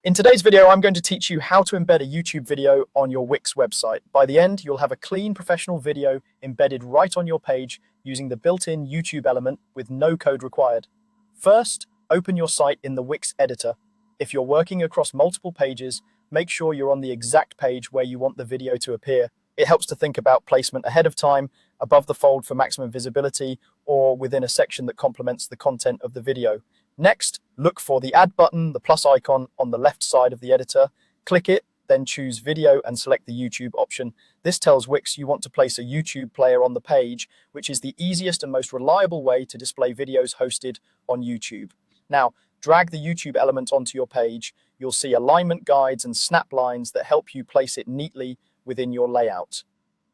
In today's video, I'm going to teach you how to embed a YouTube video on your Wix website. By the end, you'll have a clean professional video embedded right on your page using the built-in YouTube element with no code required. First, open your site in the Wix editor. If you're working across multiple pages, make sure you're on the exact page where you want the video to appear. It helps to think about placement ahead of time, above the fold for maximum visibility, or within a section that complements the content of the video. Next, look for the Add button, the plus icon on the left side of the editor. Click it, then choose Video and select the YouTube option. This tells Wix you want to place a YouTube player on the page, which is the easiest and most reliable way to display videos hosted on YouTube. Now, drag the YouTube element onto your page. You'll see alignment guides and snap lines that help you place it neatly within your layout.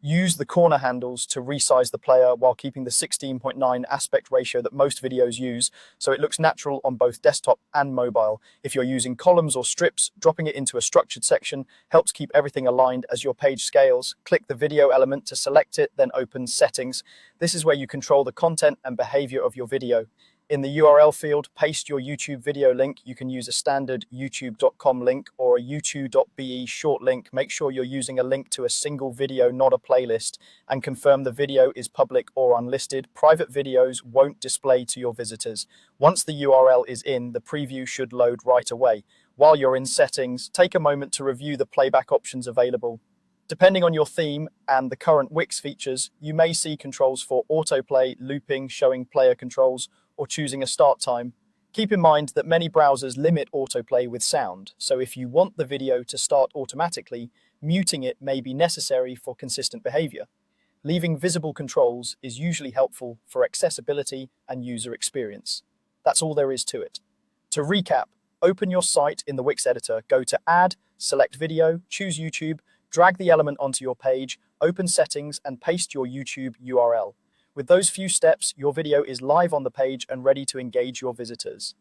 Use the corner handles to resize the player while keeping the 16:9 aspect ratio that most videos use, so it looks natural on both desktop and mobile. If you're using columns or strips, dropping it into a structured section helps keep everything aligned as your page scales. Click the video element to select it, then open Settings. This is where you control the content and behavior of your video. In the URL field, paste your YouTube video link. You can use a standard youtube.com link or a u2.be short link. Make sure you're using a link to a single video, not a playlist, and confirm the video is public or unlisted. Private videos won't display to your visitors. Once the URL is in, the preview should load right away. While you're in settings, take a moment to review the playback options available. Depending on your theme and the current Wix features, you may see controls for autoplay, looping, showing player controls, or choosing a start time. Keep in mind that many browsers limit autoplay with sound, so if you want the video to start automatically, muting it may be necessary for consistent behavior. Leaving visible controls is usually helpful for accessibility and user experience. That's all there is to it. To recap, open your site in the Wix editor, go to Add, select Video, choose YouTube, drag the element onto your page, open Settings, and paste your YouTube URL. With those few steps, your video is live on the page and ready to engage your visitors.